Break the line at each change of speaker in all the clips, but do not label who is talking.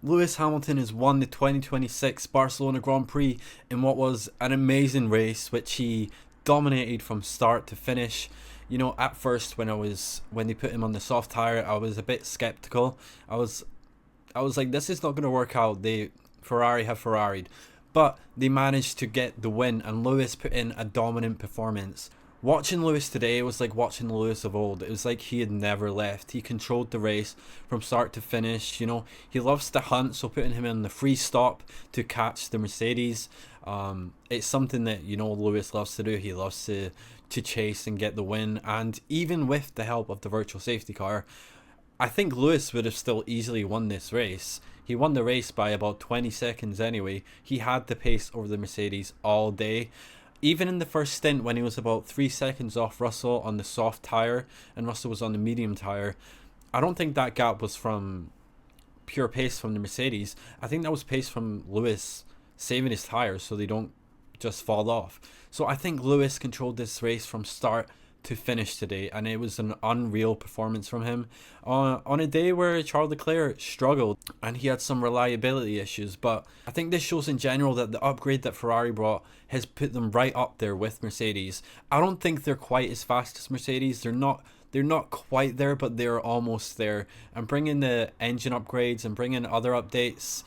Lewis Hamilton has won the 2026 Barcelona Grand Prix in what was an amazing race, which he dominated from start to finish. You know, at first when they put him on the soft tire, I was a bit skeptical. I was like, this is not going to work out. Ferrari have Ferrari'd, but they managed to get the win, and Lewis put in a dominant performance. Watching Lewis today was like watching the Lewis of old. It was like he had never left. He controlled the race from start to finish. You know, he loves to hunt, so putting him in the free stop to catch the Mercedes, it's something that, you know, Lewis loves to do. He loves to chase and get the win, and even with the help of the virtual safety car, I think Lewis would have still easily won this race. He won the race by about 20 seconds anyway. He had the pace over the Mercedes all day. Even in the first stint, when he was about 3 seconds off Russell on the soft tyre and Russell was on the medium tyre, I don't think that gap was from pure pace from the Mercedes. I think that was pace from Lewis saving his tyres so they don't just fall off. So I think Lewis controlled this race from start to finish today, and it was an unreal performance from him on a day where Charles Leclerc struggled and he had some reliability issues. But I think this shows in general that the upgrade that Ferrari brought has put them right up there with Mercedes. I don't think they're quite as fast as Mercedes. They're not quite there, but they're almost there. And bringing the engine upgrades and bringing other updates,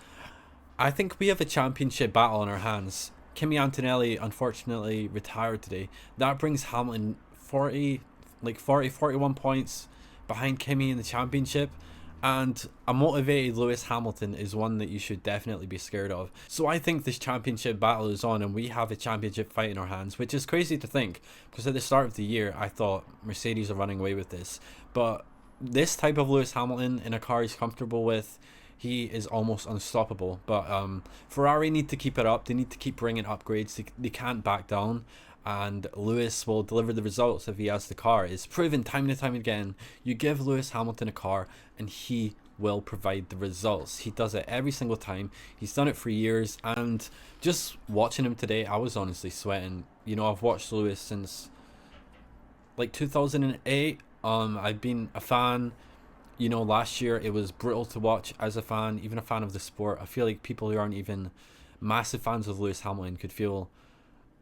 I think we have a championship battle on our hands. Kimi Antonelli unfortunately retired today. That brings Hamilton 41 points behind Kimi in the championship, and a motivated Lewis Hamilton is one that you should definitely be scared of. So I think this championship battle is on, and we have a championship fight in our hands, which is crazy to think, because at the start of the year I thought Mercedes are running away with this, but this type of Lewis Hamilton in a car he's comfortable with, he is almost unstoppable. But Ferrari need to keep it up. They need to keep bringing upgrades. They can't back down, and Lewis will deliver the results if he has the car. It's proven time and time again. You give Lewis Hamilton a car and he will provide the results. He does it every single time. He's done it for years, and just watching him today, I was honestly sweating. You know, I've watched Lewis since like 2008. I've been a fan. You know, last year it was brutal to watch as a fan, even a fan of the sport. I feel like people who aren't even massive fans of Lewis Hamilton could feel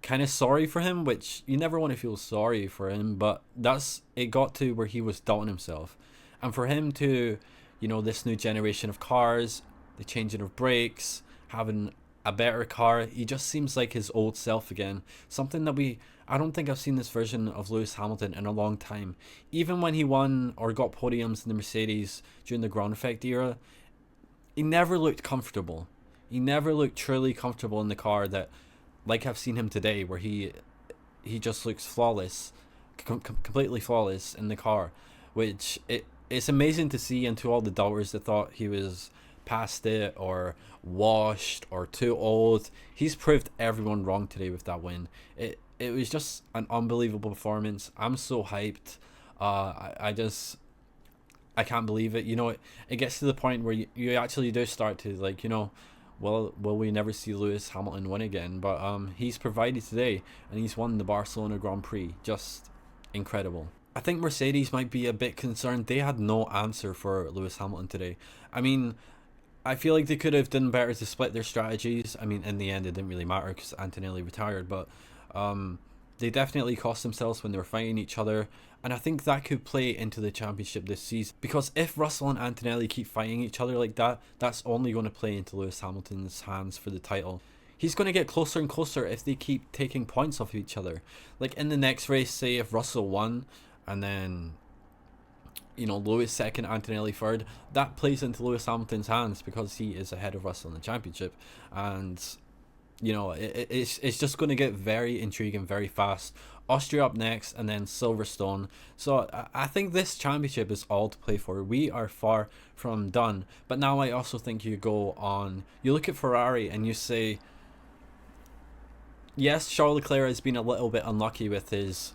kind of sorry for him, which you never want to feel sorry for him, but it got to where he was doubting himself. And for him to, you know, this new generation of cars, the changing of brakes, having a better car, he just seems like his old self again. Something that I don't think I've seen this version of Lewis Hamilton in a long time. Even when he won or got podiums in the Mercedes during the ground effect era, he never looked comfortable. He never looked truly comfortable in the car that, like I've seen him today, where he just looks flawless, completely flawless in the car, which it's amazing to see. And to all the doubters that thought he was past it or washed or too old, he's proved everyone wrong today with that win. It was just an unbelievable performance. I'm so hyped. I can't believe it. You know, it gets to the point where you actually do start to, like, you know, well, will we never see Lewis Hamilton win again? But he's provided today, and he's won the Barcelona Grand Prix. Just incredible. I think Mercedes might be a bit concerned. They had no answer for Lewis Hamilton today. I mean, I feel like they could have done better to split their strategies. I mean, in the end, it didn't really matter because Antonelli retired, but they definitely cost themselves when they were fighting each other. And I think that could play into the championship this season, because if Russell and Antonelli keep fighting each other like that, that's only going to play into Lewis Hamilton's hands for the title. He's going to get closer and closer if they keep taking points off of each other. Like in the next race, say if Russell won and then, you know, Lewis second, Antonelli third, that plays into Lewis Hamilton's hands because he is ahead of Russell in the championship. And you know, it's just going to get very intriguing very fast. Austria up next, and then Silverstone. So I think this championship is all to play for. We are far from done. But now I also think you look at Ferrari and you say, yes, Charles Leclerc has been a little bit unlucky with his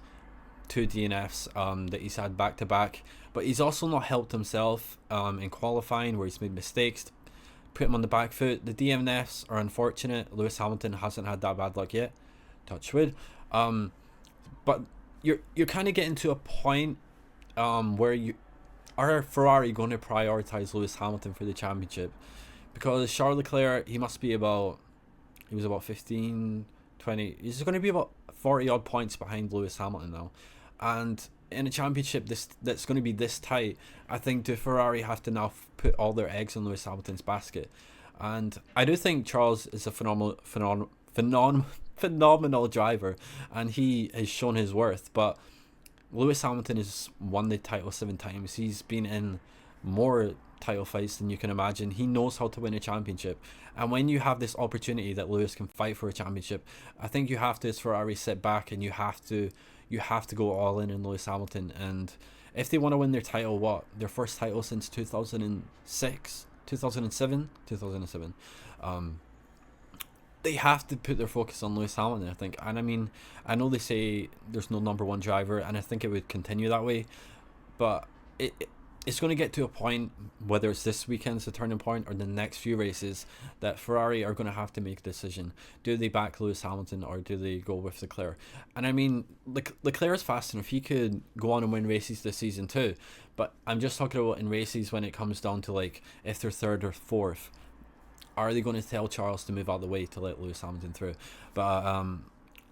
2 DNFs that he's had back to back, but he's also not helped himself in qualifying, where he's made mistakes, put him on the back foot. The DNFs are unfortunate. Lewis Hamilton hasn't had that bad luck yet, touch wood. But you're kind of getting to a point where are Ferrari going to prioritize Lewis Hamilton for the championship? because Charles Leclerc, he must be about, he was about 15, 20. He's going to be about 40 odd points behind Lewis Hamilton now, and in a championship that's going to be this tight, I think do Ferrari have to now put all their eggs in Lewis Hamilton's basket. And I do think Charles is a phenomenal driver, and he has shown his worth. But Lewis Hamilton has won the title 7 times. He's been in more title fights than you can imagine. He knows how to win a championship. And when you have this opportunity that Lewis can fight for a championship, I think you have to, as Ferrari, sit back and you have to go all in Lewis Hamilton. And if they want to win their title, their first title since 2006, 2007, they have to put their focus on Lewis Hamilton, I think. And I mean, I know they say there's no number one driver, and I think it would continue that way, but it's going to get to a point, whether it's this weekend's the turning point or the next few races, that Ferrari are going to have to make a decision. Do they back Lewis Hamilton or do they go with Leclerc? And I mean, Leclerc is fast enough. He could go on and win races this season too. But I'm just talking about in races when it comes down to, like, if they're third or fourth, are they going to tell Charles to move out of the way to let Lewis Hamilton through? But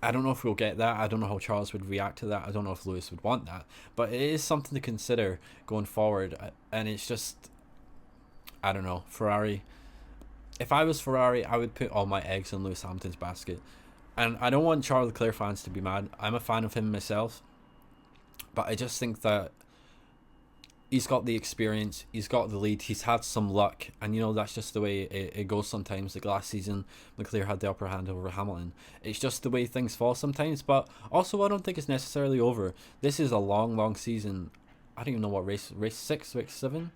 I don't know if we'll get that. I don't know how Charles would react to that. I don't know if Lewis would want that. But it is something to consider going forward. And it's just, I don't know, Ferrari. If I was Ferrari, I would put all my eggs in Lewis Hamilton's basket. And I don't want Charles Leclerc fans to be mad. I'm a fan of him myself. But I just think that he's got the experience, he's got the lead, he's had some luck, and you know, that's just the way it goes sometimes. Like last season, Leclerc had the upper hand over Hamilton. It's just the way things fall sometimes. But also, I don't think it's necessarily over. This is a long season. I don't even know what race 6, race 7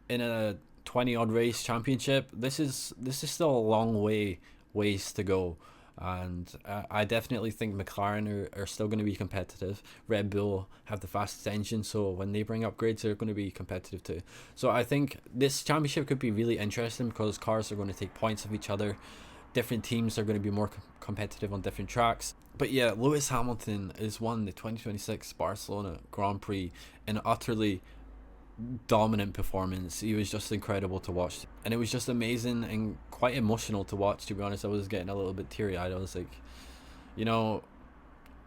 in a 20 odd race championship. This is still a long ways to go. And I definitely think McLaren are still going to be competitive. Red Bull have the fastest engine, so when they bring upgrades, they're going to be competitive too. So I think this championship could be really interesting because cars are going to take points of each other. Different teams are going to be more competitive on different tracks. But yeah, Lewis Hamilton has won the 2026 Barcelona Grand Prix in utterly dominant performance. He was just incredible to watch, and it was just amazing and quite emotional to watch, to be honest. I was getting a little bit teary-eyed. I was like, you know,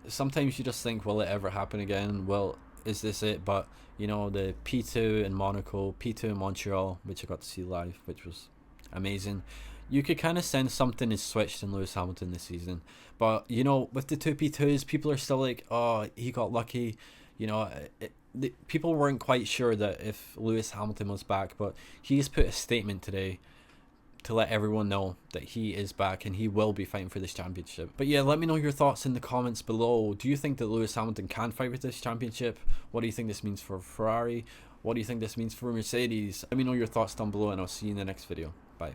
sometimes you just think, will it ever happen again? Well, is this it? But you know, the P2 in Monaco, P2 in Montreal, which I got to see live, which was amazing. You could kind of sense something is switched in Lewis Hamilton this season. But you know, with the two P2s, people are still like, oh, he got lucky. You know, people weren't quite sure that if Lewis Hamilton was back, but he's put a statement today to let everyone know that he is back and he will be fighting for this championship. But yeah, let me know your thoughts in the comments below. Do you think that Lewis Hamilton can fight for this championship? What do you think this means for Ferrari? What do you think this means for Mercedes? Let me know your thoughts down below, and I'll see you in the next video. Bye.